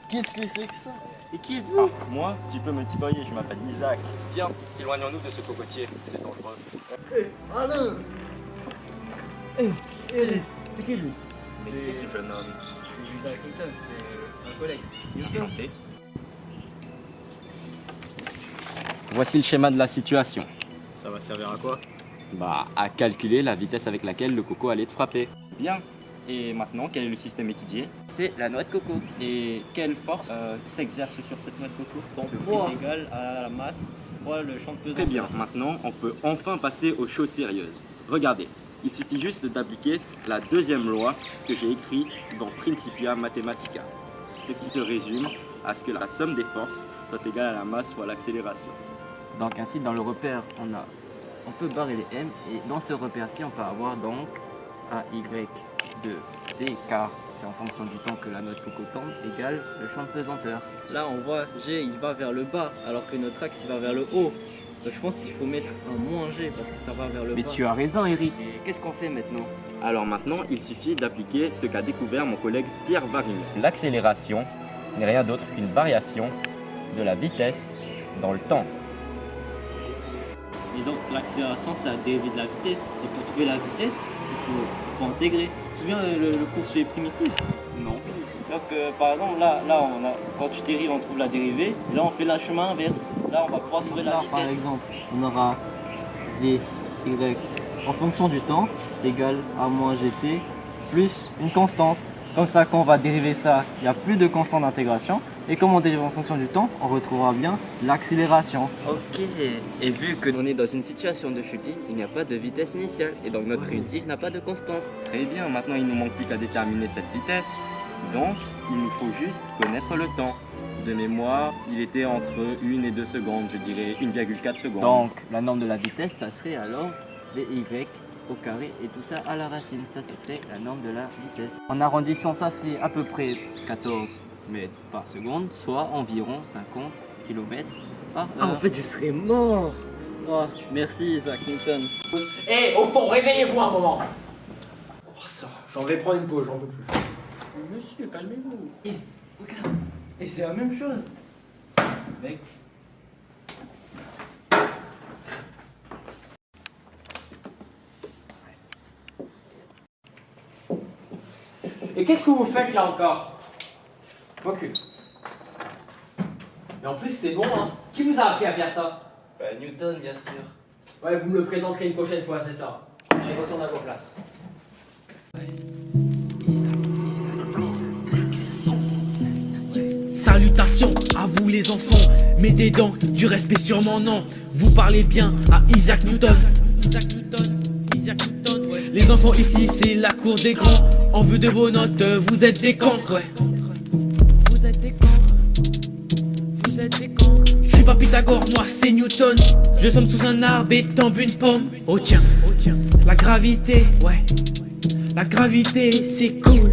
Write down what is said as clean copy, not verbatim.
Qu'est-ce que c'est que ça? Et qui êtes-vous? Moi, tu peux me tutoyer, je m'appelle Isaac. Viens, éloignons-nous de ce cocotier, c'est dangereux. Alain! C'est qui lui? Mais qui est ce jeune homme? C'est Isaac Newton, c'est un collègue. Enchanté. Voici le schéma de la situation. Ça va servir à quoi? À calculer la vitesse avec laquelle le coco allait te frapper. Bien. Et maintenant, quel est le système étudié? C'est la noix de coco. Et quelle force s'exerce sur cette noix de coco? Son poids égal à la masse fois le champ de pesanteur. Très bien, maintenant on peut enfin passer aux choses sérieuses. Regardez, il suffit juste d'appliquer la deuxième loi que j'ai écrite dans Principia Mathematica, ce qui se résume à ce que la somme des forces soit égale à la masse fois l'accélération. Donc ainsi dans le repère on peut barrer les M et dans ce repère-ci on peut avoir donc AY de D car c'est en fonction du temps que la noix de coco tombe égale le champ de pesanteur. Là on voit G il va vers le bas alors que notre axe il va vers le haut. Donc je pense qu'il faut mettre un moins G parce que ça va vers le Mais bas. tu as raison Eric. Et qu'est-ce qu'on fait maintenant? Alors maintenant, il suffit d'appliquer ce qu'a découvert mon collègue Pierre Varigny. L'accélération n'est rien d'autre qu'une variation de la vitesse dans le temps. Et donc l'accélération c'est la dérivée de la vitesse. Et pour trouver la vitesse, il faut intégrer. Tu te souviens le cours sur les primitives? Non. Donc par exemple là quand tu dérives on trouve la dérivée. Et là on fait le chemin inverse. Là on va pouvoir trouver la Là, vitesse. par exemple, on aura V, Y en fonction du temps égale A moins GT plus une constante. Comme ça, quand on va dériver ça, il n'y a plus de constante d'intégration. Et comme on dérive en fonction du temps, on retrouvera bien l'accélération. Ok. Et vu que On est dans une situation de chute libre, il n'y a pas de vitesse initiale. Et donc notre primitif n'a pas de constante. très bien, maintenant il ne nous manque plus qu'à déterminer cette vitesse. Donc, il nous faut juste connaître le temps. De mémoire, il était entre 1 et 2 secondes, je dirais 1,4 secondes. Donc la norme de la vitesse, ça serait alors VY au carré et tout ça à la racine. Ça serait la norme de la vitesse. En arrondissant, ça fait à peu près 14 mètres par seconde, soit environ 50 km par heure. Ah en fait je serais mort. Oh, merci Isaac Newton. Eh, au fond, réveillez-vous un moment. Oh ça, j'en vais prendre une pause, j'en peux plus. Monsieur, calmez-vous. Regarde. Et c'est la même chose. Mec. Et qu'est-ce que vous faites là encore? Recule. Mais en plus, c'est bon, hein. Qui vous a appris à faire ça? Newton bien sûr. Ouais, vous me le présenterez une prochaine fois, c'est ça. Allez, retourne à vos places. Salutations à vous les enfants, mettez donc du respect sur mon nom. Vous parlez bien à Isaac Newton. Isaac Newton, ouais. Les enfants ici c'est la cour des grands. En vue de vos notes, vous êtes des cancres, ouais. Vous êtes des cancres. Vous êtes des cancres. Je suis pas Pythagore, moi c'est Newton. Je somme sous un arbre et tombe une pomme. Oh tiens, la gravité, ouais. La gravité c'est cool.